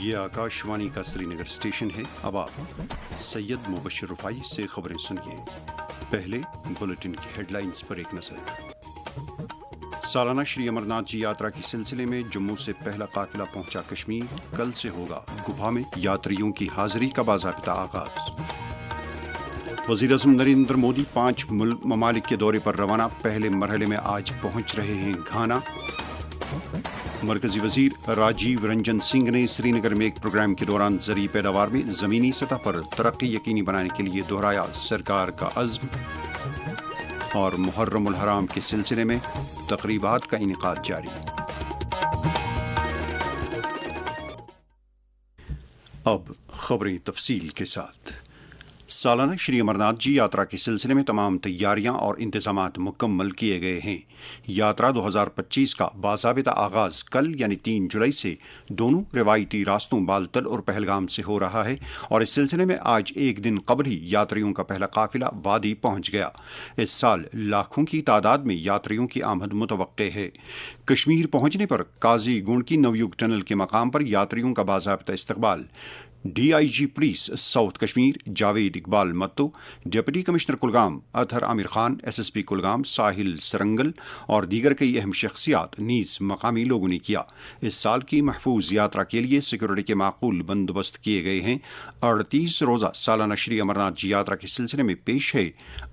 ये आकाशवाणी का श्रीनगर स्टेशन है। अब आप सैयद मुबशर रुफाई से खबरें सुनिए। पहले बुलेटिन की हेडलाइंस पर एक नजर। सालाना श्री अमरनाथ जी यात्रा के सिलसिले में जम्मू से पहला काफिला पहुंचा कश्मीर। कल से होगा गुफा में यात्रियों की हाजिरी का बाज़ाबिता आगाज। वज़ीर-ए-आज़म नरेंद्र मोदी 5 ममालिक के दौरे पर रवाना। पहले मरहले में आज पहुंच रहे हैं घाना। मरकजी वजीर राजीव रंजन सिंह ने श्रीनगर में एक प्रोग्राम के दौरान ज़रूरी पैदावार में ज़मीनी सतह पर तरक्की यकीनी बनाने के लिए दोहराया सरकार का अज़्म। और मुहर्रमुल हराम के सिलसिले में तक़रीबात का इनेकाद जारी। अब खबरें तफसील के साथ। सालाना श्री अमरनाथ जी यात्रा के सिलसिले में तमाम तैयारियां और इंतजामात मुकम्मल किए गए हैं। यात्रा 2025 का बाज़ाबिता आगाज़ कल यानी 3 जुलाई से दोनों रिवायती रास्तों बालतल और पहलगाम से हो रहा है और इस सिलसिले में आज एक दिन कबल ही यात्रियों का पहला काफिला वादी पहुंच गया। इस साल लाखों की तादाद में यात्रियों की आमद मुतवक्के है। कश्मीर पहुंचने पर काजी गुंड की नवयुग टनल के मकाम पर यात्रियों का बाज़ाबिता इस्तकबाल DIG police south Kashmir Javed Iqbal Mattoo, deputy commissioner Kulgam Athar Aamir Khan, SSP Kulgam Sahil Sarangal और दीगर कई अहम शख्सियात नीज मकामी लोगों ने किया। इस साल की महफूज यात्रा के लिए सिक्योरिटी के माकूल बंदोबस्त किए गए हैं। 38 रोज़ा सालाना श्री अमरनाथ जी यात्रा के सिलसिले में पेश है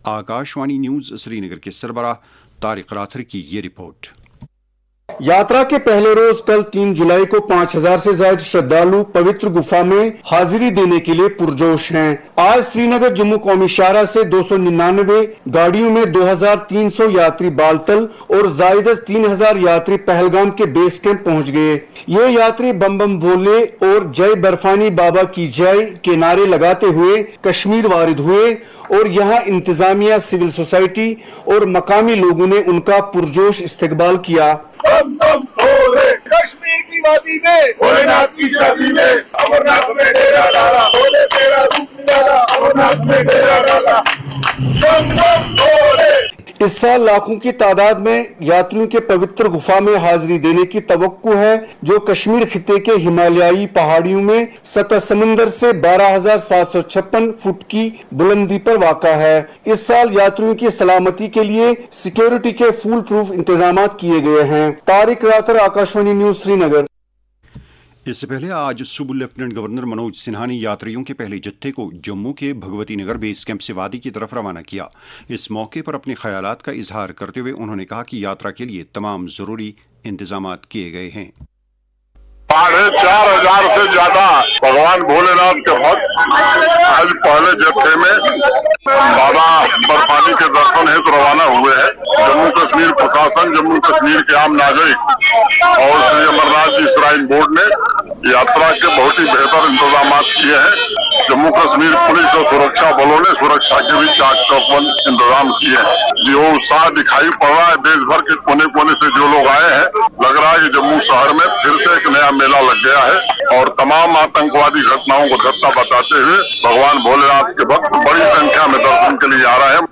आकाशवाणी न्यूज़ श्रीनगर के सरबराह तारिक राथर की ये रिपोर्ट। यात्रा के पहले रोज कल 3 जुलाई को 5000 से ज्यादा श्रद्धालु पवित्र गुफा में हाजिरी देने के लिए पुरजोश हैं। आज श्रीनगर जम्मू कौमी शाहरा से 299 गाड़ियों में 2300 यात्री बालतल और जायदस 3000 यात्री पहलगाम के बेस कैंप पहुंच गए। ये यात्री बम बम बोले और जय बर्फानी बाबा की जय के नारे लगाते हुए कश्मीर वारिद हुए और यहाँ इंतजामिया, सिविल सोसाइटी और मकामी लोगों ने उनका पुरजोश इस्तकबाल किया। कश्मीर की वादी में भोलेनाथ की शादी में अमरनाथ में डेरा डाला, भोले तेरा रूप निराला, अमरनाथ में डेरा डाला। इस साल लाखों की तादाद में यात्रियों के पवित्र गुफा में हाजिरी देने की तवक्को है, जो कश्मीर खिते के हिमालयाई पहाड़ियों में सतह समंदर से 12,756 फुट की बुलंदी पर वाक़ा है। इस साल यात्रियों की सलामती के लिए सिक्योरिटी के फुल प्रूफ इंतजाम किए गए हैं। Tariq rather, Akashvani news, Srinagar. इससे पहले आज सुबह लेफ्टिनेंट गवर्नर मनोज सिन्हा ने यात्रियों के पहले जत्थे को जम्मू के भगवती नगर बेस कैंप से वादी की तरफ रवाना किया। इस मौके पर अपने ख्यालात का इजहार करते हुए उन्होंने कहा कि यात्रा के लिए तमाम जरूरी इंतजामात किए गए हैं। 4,500 से ज्यादा भगवान भोलेनाथ के भक्त आज पहले जत्थे में बाबा बर्फानी के दर्शन हेतु रवाना हुए हैं। जम्मू कश्मीर प्रशासन, जम्मू कश्मीर के आम नागरिक और श्री अमरनाथ जी श्राइन बोर्ड ने यात्रा के बहुत ही बेहतर इंतजाम किए हैं। जम्मू कश्मीर पुलिस और सुरक्षा बलों ने सुरक्षा के भी चाक चौबंद इंतजाम किए हैं। जो उत्साह दिखाई पड़ रहा है देश भर के कोने कोने से जो लोग आए हैं, लग रहा है कि जम्मू शहर में फिर से एक नया मेला लग गया है और तमाम आतंकवादी घटनाओं को धत्ता बताते हुए भगवान भोलेनाथ के भक्त बड़ी संख्या में दर्शन के लिए आ रहे हैं।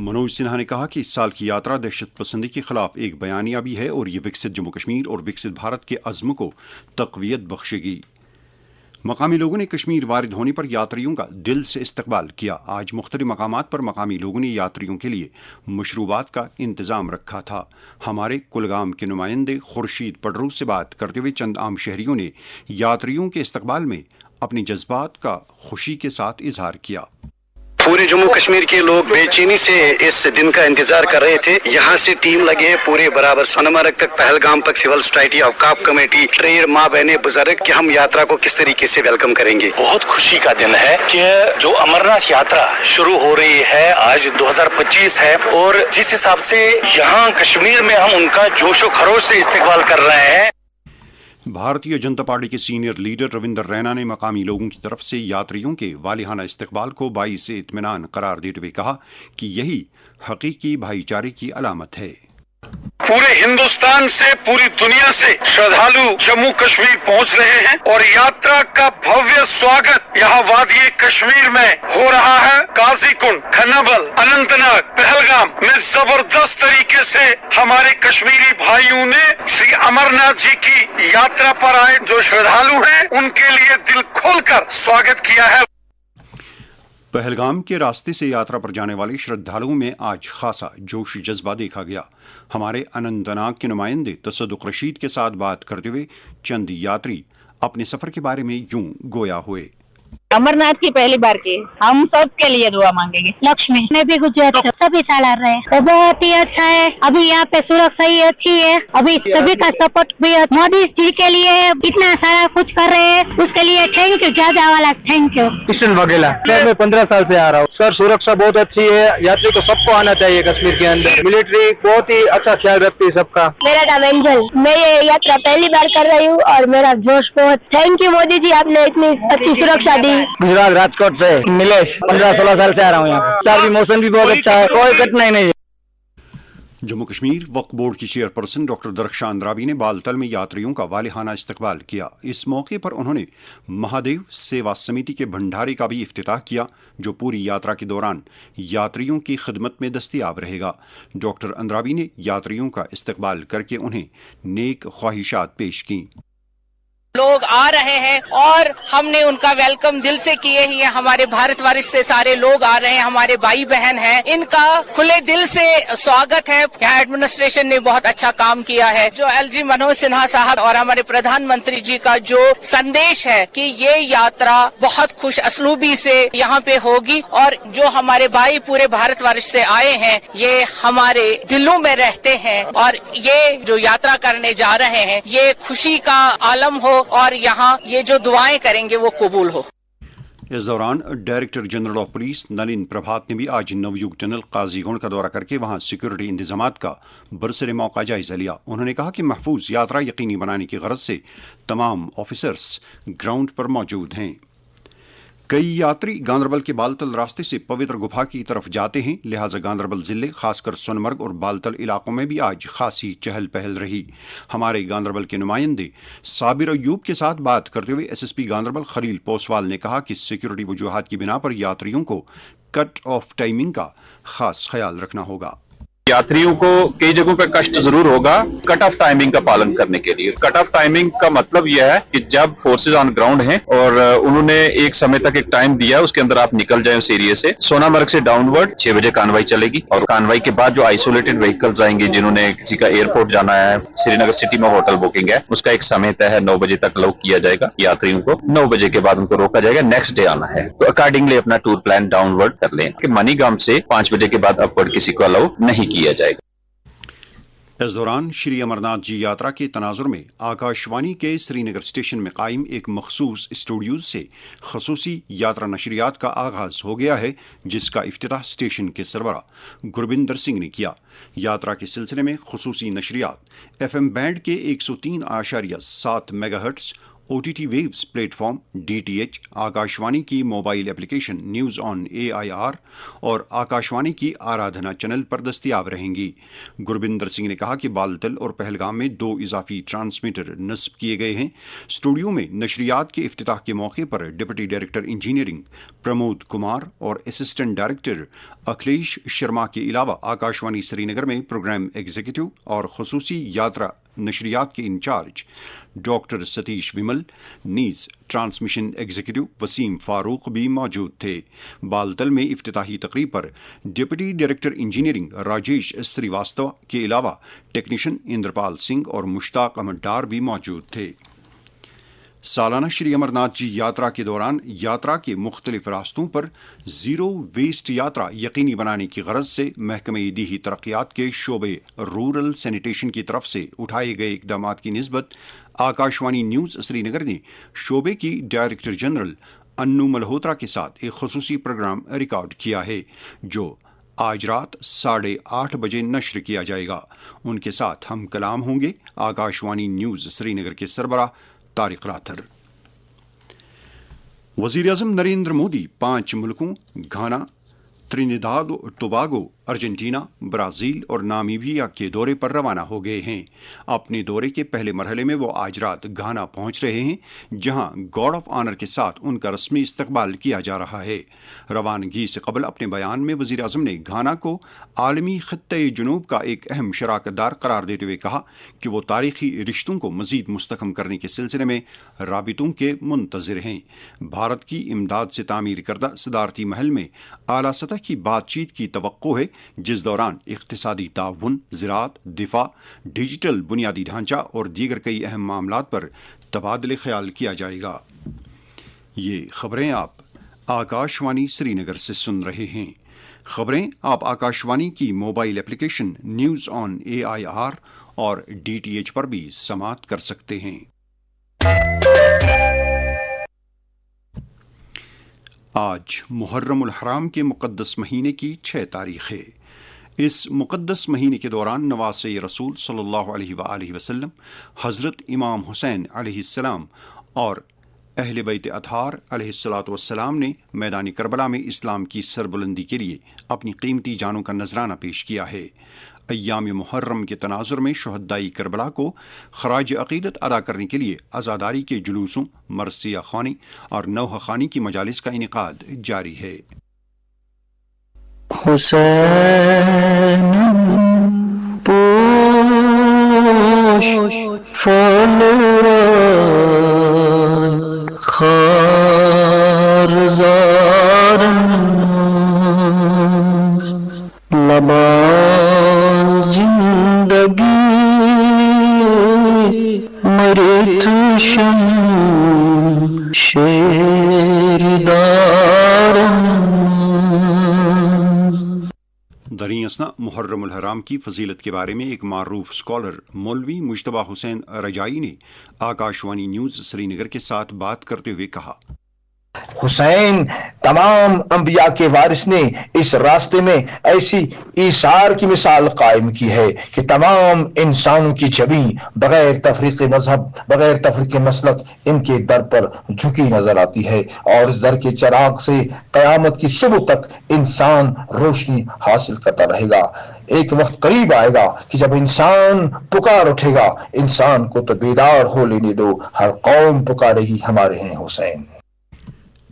मनोज सिन्हा ने कहा कि इस साल की यात्रा दहशत पसंदी के खिलाफ एक बयानिया भी है और ये विकसित जम्मू कश्मीर और विकसित भारत के अज़्म को तक़वियत बख्शेगी। मकामी लोगों ने कश्मीर वारिद होने पर यात्रियों का दिल से इस्तकबाल किया। आज मुख्तलिफ मकामात पर मकामी लोगों ने यात्रियों के लिए मशरूबात का इंतज़ाम रखा था। हमारे कुलगाम के नुमाइंदे खुर्शीद पडरू से बात करते हुए चंद आम शहरियों ने यात्रियों के इस्तकबाल में अपने जज्बात का खुशी के साथ इजहार किया। पूरे जम्मू कश्मीर के लोग बेचैनी से इस दिन का इंतजार कर रहे थे। यहाँ से टीम लगे पूरे बराबर सोनमर्ग तक, पहलगाम तक, सिविल सोसाइटी, अवकाफ कमेटी, ट्रेड, माँ बहने, बुजुर्ग कि हम यात्रा को किस तरीके से वेलकम करेंगे। बहुत खुशी का दिन है कि जो अमरनाथ यात्रा शुरू हो रही है आज 2025 है और जिस हिसाब से यहाँ कश्मीर में हम उनका जोशो खरोश से इस्तकबाल कर रहे हैं। भारतीय जनता पार्टी के सीनियर लीडर रविंदर रैना ने मकामी लोगों की तरफ से यात्रियों के वालिहाना इस्तकबाल को बाइस इत्मीनान करार देते हुए कहा कि यही हकीकी भाईचारे की अलामत है। पूरे हिंदुस्तान से, पूरी दुनिया से श्रद्धालु जम्मू कश्मीर पहुंच रहे हैं और यात्रा का भव्य स्वागत यहाँ वादी कश्मीर में हो रहा है। काजीकुंड, खन्नबल, अनंतनाग, पहलगाम में जबरदस्त तरीके से हमारे कश्मीरी भाइयों ने श्री अमरनाथ जी की यात्रा पर आए जो श्रद्धालु हैं उनके लिए दिल खोलकर स्वागत किया है। पहलगाम के रास्ते से यात्रा पर जाने वाले श्रद्धालुओं में आज खासा जोश जज्बा देखा गया। हमारे अनंतनाग के नुमाइंदे तसद्दुक रशीद के साथ बात करते हुए चंद यात्री अपने सफर के बारे में यूं गोया हुए। अमरनाथ की पहली बार की, हम सब के लिए दुआ मांगेंगे। लक्ष्मी, मैं भी गुजरात से, सभी साल आ रहे हैं तो बहुत ही अच्छा है। अभी यहाँ पे सुरक्षा ही अच्छी है, अभी सभी का सपोर्ट भी है। मोदी जी के लिए इतना सारा कुछ कर रहे हैं, उसके लिए थैंक यू, ज्यादा वाला थैंक यू। किशन वघेला, मैं 15 साल से आ रहा हूँ सर। सुरक्षा बहुत अच्छी है, यात्री को सबको आना चाहिए कश्मीर के अंदर। मिलिट्री बहुत ही अच्छा ख्याल रखती है सबका। मेरा नाम एंजल, मैं ये यात्रा पहली बार कर रही हूँ और मेरा जोश बहुत। थैंक यू मोदी जी, आपने इतनी अच्छी सुरक्षा दी। गुजरात राजकोट से मिलेश, 15-16 साल से आ रहा हूँ यहाँ। सर भी मौसम भी बहुत अच्छा है, कोई कठिनाई नहीं है। जम्मू कश्मीर वक्फ बोर्ड की चेयरपर्सन डॉक्टर दरख्शान अंद्राबी ने बालतल में यात्रियों का वालिहाना इस्तकबाल किया। इस मौके पर उन्होंने महादेव सेवा समिति के भंडारे का भी इफ्तिताह किया, जो पूरी यात्रा के दौरान यात्रियों की खिदमत में दस्तयाब रहेगा। डॉक्टर अंद्राबी ने यात्रियों का इस्तकबाल करके उन्हें नेक ख्वाहिशात पेश की। लोग आ रहे हैं और हमने उनका वेलकम दिल से किए ही है। हमारे भारतवर्ष से सारे लोग आ रहे हैं, हमारे भाई बहन हैं, इनका खुले दिल से स्वागत है। यहाँ एडमिनिस्ट्रेशन ने बहुत अच्छा काम किया है। जो LG मनोज सिन्हा साहब और हमारे प्रधानमंत्री जी का जो संदेश है कि ये यात्रा बहुत खुश असलूबी से यहाँ पे होगी और जो हमारे भाई पूरे भारतवर्ष से आए हैं ये हमारे दिलों में रहते हैं और ये जो यात्रा करने जा रहे हैं ये खुशी का आलम हो और यहाँ ये जो दुआएं करेंगे वो कबूल हो। इस दौरान director general of police Nalin Prabhat ने भी आज नवयुग टनल काजीगुंड का दौरा करके वहां सिक्योरिटी इंतजामात का बरसरे मौका जायजा लिया। उन्होंने कहा कि महफूज यात्रा यकीनी बनाने की गरज से तमाम ऑफिसर्स ग्राउंड पर मौजूद हैं। कई यात्री गांदरबल के बालतल रास्ते से पवित्र गुफा की तरफ जाते हैं, लिहाजा गांदरबल जिले खासकर सोनमर्ग और बालतल इलाकों में भी आज खासी चहल पहल रही। हमारे गांदरबल के नुमाइंदे साबिर अयूब के साथ बात करते हुए SSP गांदरबल खलील पोसवाल ने कहा कि सिक्योरिटी वजूहात की बिना पर यात्रियों को कट ऑफ टाइमिंग का खास ख्याल रखना होगा। यात्रियों को कई जगहों पर कष्ट जरूर होगा कट ऑफ टाइमिंग का पालन करने के लिए। कट ऑफ टाइमिंग का मतलब यह है कि जब फोर्सेज ऑन ग्राउंड हैं और उन्होंने एक समय तक एक टाइम दिया, उसके अंदर आप निकल जाएं उस एरिया से। सोनामर्ग से डाउनवर्ड 6 बजे कानवाई चलेगी और कानवाई के बाद जो आइसोलेटेड व्हीकल्स आएंगे जिन्होंने किसी का एयरपोर्ट जाना है, श्रीनगर सिटी में होटल बुकिंग है, उसका एक समय तय है, 9 बजे तक अलाउ किया जाएगा यात्रियों को। 9 बजे के बाद उनको रोका जाएगा, नेक्स्ट डे आना है। तो अकॉर्डिंगली अपना टूर प्लान डाउनवर्ड कर लें कि मनीगाम से 5 बजे के बाद अपवर्ड किसी को अलाउ नहीं किया जाएगा। इस दौरान श्री अमरनाथ जी यात्रा के तनाजुर में आकाशवाणी के श्रीनगर स्टेशन में कायम एक मखसूस स्टूडियो से खसूसी यात्रा नशरियात का आगाज हो गया है, जिसका इफ्तिताह स्टेशन के सरबरा गुरबिंदर सिंह ने किया। यात्रा के सिलसिले में खसूसी नशरियात FM बैंड के 103.7 megahertz OTT waves platform DTH, Akashvani की mobile application news on AIR और आकाशवाणी की आराधना चैनल पर दस्तयाब रहेंगी। गुरबिंदर सिंह ने कहा कि बालतल और पहलगाम में 2 इजाफी ट्रांसमीटर नस्ब किए गए हैं। स्टूडियो में नशरियात के इफ्तिताह के मौके पर deputy director engineering Pramod Kumar और असिस्टेंट डायरेक्टर अखिलेश शर्मा के अलावा आकाशवाणी श्रीनगर में प्रोग्राम एग्जीक्यूटिव और खसूसी यात्रा नशरियात के इंचार्ज डॉक्टर सतीश विमल, नीज ट्रांसमिशन एग्जीक्यूटिव वसीम फारूक भी मौजूद थे। बालतल में इफ्तिताही तकरीब पर deputy director engineering Rajesh Srivastava के अलावा टेक्नीशियन इंद्रपाल सिंह और मुश्ताक अहमद डार भी मौजूद थे। सालाना श्री अमरनाथ जी यात्रा के दौरान यात्रा के मुख्तलिफ रास्तों पर जीरो वेस्ट यात्रा यकीनी बनाने की गरज से महकमे दीही तरक्यात के शोबे रूरल सैनिटेशन की तरफ से उठाए गए इकदाम की निस्बत आकाशवाणी न्यूज़ श्रीनगर ने शोबे की डायरेक्टर जनरल अन्नू मल्होत्रा के साथ एक खसूसी प्रोग्राम रिकॉर्ड किया है, जो आज रात 8:30 बजे नश्र किया जाएगा। उनके साथ हम कलाम होंगे आकाशवाणी न्यूज़ श्रीनगर के सरबराह तारिक राथर। वज़ीर-ए-आज़म नरेंद्र मोदी 5 मुल्कों घाना, त्रिनिदाद टोबागो, अर्जेंटीना, ब्राज़ील और नामीबिया के दौरे पर रवाना हो गए हैं। अपने दौरे के पहले मरहले में वो आज रात घाना पहुंच रहे हैं, जहां गार्ड ऑफ ऑनर के साथ उनका रस्मी इस्तकबाल किया जा रहा है। रवानगी से कबल अपने बयान में वज़ीर आज़म ने घाना को आलमी खित्ते जुनूब का एक अहम शराकतदार करार देते हुए कहा कि वो तारीखी रिश्तों को मज़ीद मुस्तहकम करने के सिलसिले में राबितों के मुंतज़िर हैं। भारत की इमदाद से तामीर करदा सदारती महल में आला सतह की बातचीत की तवक्को है, जिस दौरान इक़्तिसादी ताउन, ज़राअत, दिफा, डिजिटल बुनियादी ढांचा और दीगर कई अहम मामलात पर तबादले ख्याल किया जाएगा। ये खबरें आप आकाशवाणी श्रीनगर से सुन रहे हैं। खबरें आप आकाशवाणी की mobile application news on AIR और DTH पर भी समाअत कर सकते हैं। आज मुहर्रमुल हराम के मुक़द्दस महीने की 6 तारीख़ है। इस मुक़द्दस महीने के दौरान नवासे रसूल सल्लल्लाहु अलैहि वसल्लम, हज़रत इमाम हुसैन अलैहिस्सलाम और अहले बैत अतहार अलैहिस्सलातु वस्सलाम ने मैदान करबला में इस्लाम की सरबुलंदी के लिए अपनी कीमती जानों का नजराना पेश किया है। अय्याम मुहर्रम के तनाजुर में शुहदाई करबला को खराज अक़ीदत अदा करने के लिए अज़ादारी के जुलूसों, मरसिया ख़ानी और नौह ख़ानी की मजालिस का इनेकाद जारी है। दरियासना मुहर्रमुल हराम की फजीलत के बारे में एक मारूफ स्कॉलर मौलवी मुज्तबा हुसैन रजाई ने आकाशवाणी न्यूज़ श्रीनगर के साथ बात करते हुए कहा, हुसैन तमाम अंबिया के वारिस ने इस रास्ते में ऐसी ईसार की मिसाल कायम की है कि तमाम इंसानों की जबी बगैर तफरीक मजहब, बगैर तफरीक मसलक इनके दर पर झुकी नजर आती है और इस दर के चिराग से कयामत की सुबह तक इंसान रोशनी हासिल करता रहेगा। एक वक्त करीब आएगा कि जब इंसान पुकार उठेगा, इंसान को तो बेदार हो लेने दो, हर कौम पुकारेगी हमारे हैं हुसैन।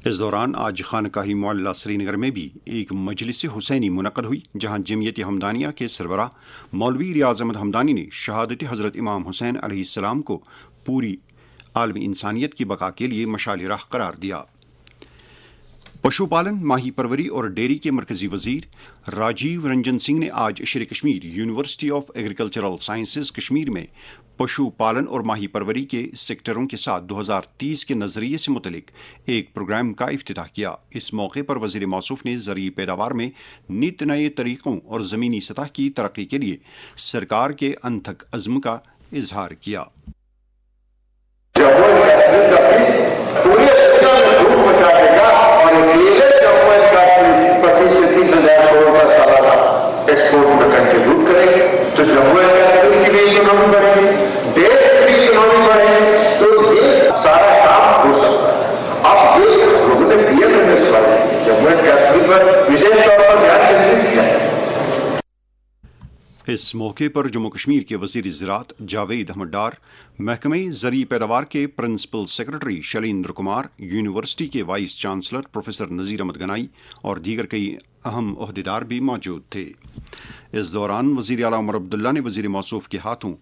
इस दौरान आज खानकाही मोहल्ला श्रीनगर में भी एक मजलिस हुसैनी मुनक़द हुई, जहां जमियत हमदानिया के सरबराह मौलवी रियाज़ अहमद हमदानी ने शहादत हज़रत इमाम हुसैन अलैहिस्सलाम को पूरी आलमी इंसानियत की बका के लिए मशाल राह करार दिया। पशुपालन, माही परवरी और डेयरी के मरकजी वजीर राजीव रंजन सिंह ने आज शेर Kashmir university of agricultural sciences Kashmir में पशुपालन और माही परवरी के सेक्टरों के साथ 2030 के नजरिए से मुतलिक एक प्रोग्राम का इफ्तिताह किया। इस मौके पर वजीर मौसूफ ने ज़रई पैदावार में नित नए तरीक़ों और ज़मीनी सतह की तरक्की के लिए सरकार के अनथक अज़्म का इजहार किया। एक्सपोर्ट में कंट्रीब्यूट करेंगे तो जम्मू एंड कश्मीर की भी इकोनॉमी बढ़ेगी, देश की भी इकोनॉमी बढ़ेगी, तो ये सारा काम हो सकता है। अब ये लोगों ने PMMS पर जम्मू एंड कश्मीर पर विशेष तौर पर ध्यान केंद्रित किया है। इस मौके पर जम्मू कश्मीर के वजीर ज़राअत जावेद अहमद डार, महकमे ज़रई पैदावार के principal secretary Shailendra Kumar, university के vice chancellor professor Nazir Ahmad Ganai और दीगर कई अहम ओहदेदार भी मौजूद थे। इस दौरान वज़ीर आला उमर अब्दुल्ला ने वज़ीर मौसूफ के हाथों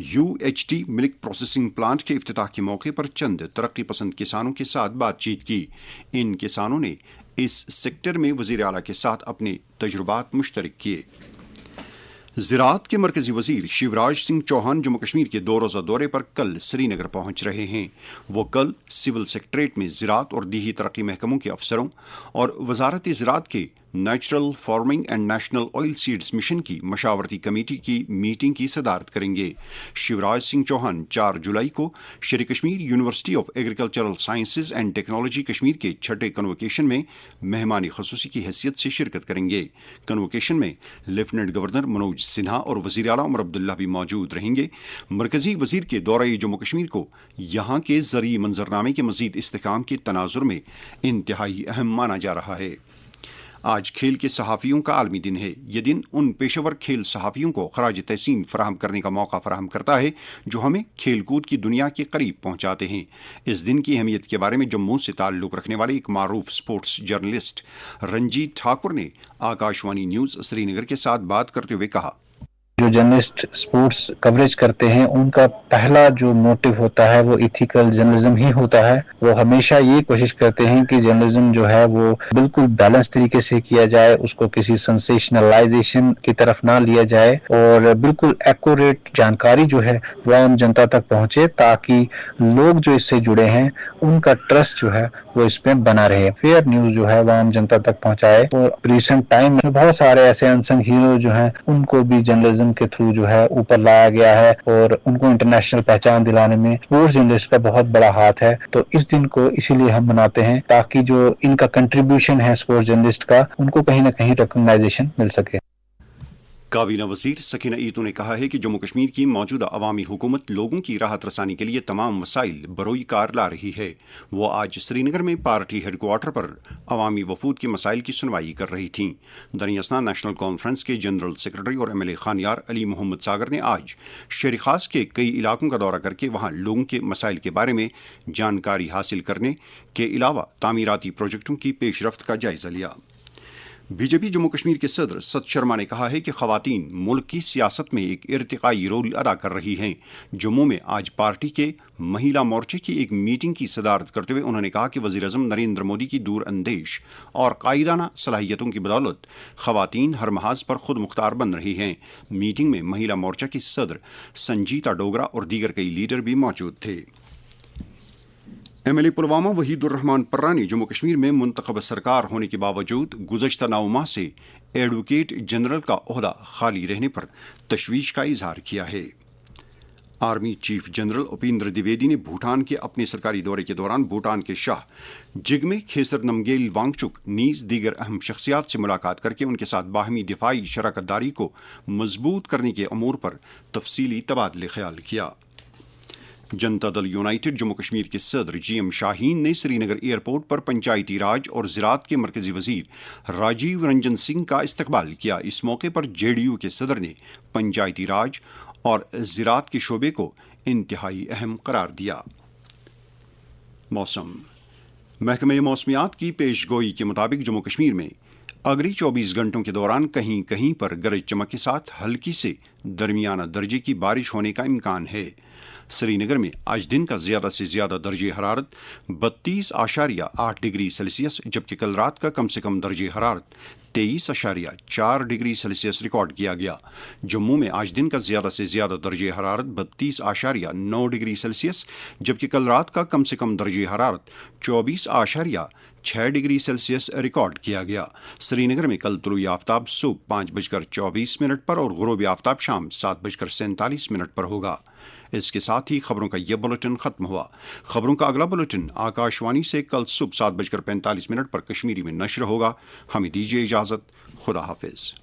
UHT मिल्क प्रोसेसिंग प्लांट के इफ्तिताह के मौके पर चंद तरक्की पसंद किसानों के साथ बातचीत की। इन किसानों ने इस सेक्टर में वज़ीर आला के साथ अपने तजुर्बात मुश्तरक किए। ज़राअत के मरकजी वजीर शिवराज सिंह चौहान जम्मू कश्मीर के 2 रोज़ा दौरे पर कल श्रीनगर पहुंच रहे हैं। वो कल सिविल सेक्रेटरीट में ज़राअत और दीही तरक्की महकमों के अफसरों और वजारत ज़राअत के natural farming and national oil seeds mission की मशावरती कमेटी की मीटिंग की सदारत करेंगे। शिवराज सिंह चौहान 4 जुलाई को शेर Kashmir university of agricultural sciences and technology Kashmir के 6ठे कन्वोकेशन में मेहमान खसूसी की हैसियत से शिरकत करेंगे। कन्वोकेशन में लेफ्टिनेंट गवर्नर मनोज सिन्हा और वज़ीर आला उमर अब्दुल्ला भी मौजूद रहेंगे। मरकजी वजीर के दौरे जम्मू कश्मीर को यहाँ के ज़रई मंजरनामे के मज़ीद इस्तेहकाम के तनाजुर में इंतहाई अहम माना जा रहा है। آج کھیل کے صحافیوں کا عالمی دن ہے۔ یہ دن ان پیشہ ور کھیل صحافیوں کو خراج تحسین فراہم کرنے کا موقع فراہم کرتا ہے جو ہمیں کھیل کود کی دنیا کے قریب پہنچاتے ہیں۔ اس دن کی اہمیت کے بارے میں جموں سے تعلق رکھنے والے ایک معروف سپورٹس جرنلسٹ رنجیت ٹھاکر نے آکاشوانی نیوز سری نگر کے ساتھ بات کرتے ہوئے کہا، جو جرنلسٹ سپورٹس کوریج کرتے ہیں ان کا پہلا جو موٹو ہوتا ہے وہ ایتھیکل جرنلزم ہی ہوتا ہے۔ وہ ہمیشہ یہ کوشش کرتے ہیں کہ جرنلزم جو ہے وہ بالکل بیلنس طریقے سے کیا جائے، اس کو کسی سنسیشنلائزیشن کی طرف نہ لیا جائے اور بالکل ایکوریٹ جانکاری جو ہے وہ عام جنتا تک پہنچے تاکہ لوگ جو اس سے جڑے ہیں ان کا ٹرسٹ جو ہے وہ اس پہ بنا رہے۔ فیئر نیوز جو ہے وہ عام جنتا تک پہنچائے۔ اور ریسنٹ ٹائم میں بہت سارے ایسے انسنگ ہیرو جو ہیں ان کو بھی جرنلزم کے تھرو جو ہے اوپر لایا گیا ہے اور ان کو انٹرنیشنل پہچان دلانے میں اسپورٹس جرنلسٹ کا بہت بڑا ہاتھ ہے۔ تو اس دن کو اسی لیے ہم مناتے ہیں تاکہ جو ان کا کنٹریبیوشن ہے اسپورٹس جرنلسٹ کا ان کو کہیں نہ کہیں ریکگنائزیشن مل سکے۔ کابینہ وزیر سکینہ ایتو نے کہا ہے کہ جموں کشمیر کی موجودہ عوامی حکومت لوگوں کی راحت رسانی کے لیے تمام وسائل بروئی کار لا رہی ہے۔ وہ آج سری نگر میں پارٹی ہیڈ کوارٹر پر عوامی وفود کے مسائل کی سنوائی کر رہی تھیں۔ دریں نیشنل کانفرنس کے جنرل سیکرٹری اور ایم ایل اے خانیار علی محمد ساگر نے آج شہر خاص کے کئی علاقوں کا دورہ کر کے وہاں لوگوں کے مسائل کے بارے میں جانکاری حاصل کرنے کے علاوہ تعمیراتی پروجیکٹوں کی پیش رفت کا جائزہ لیا۔ بی جے پی جموں کشمیر کے صدر ست شرما نے کہا ہے کہ خواتین ملک کی سیاست میں ایک ارتقائی رول ادا کر رہی ہیں۔ جموں میں آج پارٹی کے مہیلا مورچے کی ایک میٹنگ کی صدارت کرتے ہوئے انہوں نے کہا کہ وزیر اعظم نریندر مودی کی دور اندیش اور قائدانہ صلاحیتوں کی بدولت خواتین ہر محاذ پر خود مختار بن رہی ہیں۔ میٹنگ میں مہیلا مورچہ کی صدر سنجیتا ڈوگرا اور دیگر کئی لیڈر بھی موجود تھے۔ M L A Pulwama Waheed ur-Rahman Parra نے جموں کشمیر میں منتخب سرکار ہونے کے باوجود گزشتہ 9 ماہ سے ایڈوکیٹ جنرل کا عہدہ خالی رہنے پر تشویش کا اظہار کیا ہے۔ Army chief general Upendra Dwivedi نے بھوٹان کے اپنے سرکاری دورے کے دوران بھوٹان کے شاہ جگمے کھیسر نمگیل وانگچک نیز دیگر اہم شخصیات سے ملاقات کر کے ان کے ساتھ باہمی دفاعی شراکت داری کو مضبوط کرنے کے امور پر تفصیلی تبادلہ خیال کیا۔ جنتا دل یونائٹڈ جموں کشمیر کے صدر جی ایم شاہین نے سری نگر ایئرپورٹ پر پنچایتی راج اور زراعت کے مرکزی وزیر راجیو رنجن سنگھ کا استقبال کیا۔ اس موقع پر جے ڈی یو کے صدر نے پنچایتی راج اور زراعت کے شعبے کو انتہائی اہم قرار دیا۔ موسم محکمہ موسمیات کی پیش گوئی کے مطابق جموں کشمیر میں اگلی 24 گھنٹوں کے دوران کہیں کہیں پر گرج چمک کے ساتھ ہلکی سے درمیانہ درجے کی بارش ہونے کا امکان ہے۔ سری نگر میں آج دن کا زیادہ سے زیادہ درجہ حرارت 32.8 ڈگری سیلسیس جبکہ کل رات کا کم سے کم درجہ حرارت 23.4 ڈگری سیلسیس ریکارڈ کیا گیا۔ جموں میں آج دن کا زیادہ سے زیادہ درجہ حرارت 32.9 ڈگری سیلسیس جبکہ کل رات کا کم سے کم درجہ حرارت 24.6 ڈگری سیلسیس ریکارڈ کیا گیا۔ سری نگر میں کل طلوع آفتاب صبح 5:24 پر اور غروب آفتاب شام 7:47 پر ہوگا۔ اس کے ساتھ ہی خبروں کا یہ بلٹن ختم ہوا۔ خبروں کا اگلا بلٹن آکاشوانی سے کل صبح 7:45 پر کشمیری میں نشر ہوگا۔ ہمیں دیجیے اجازت۔ خدا حافظ۔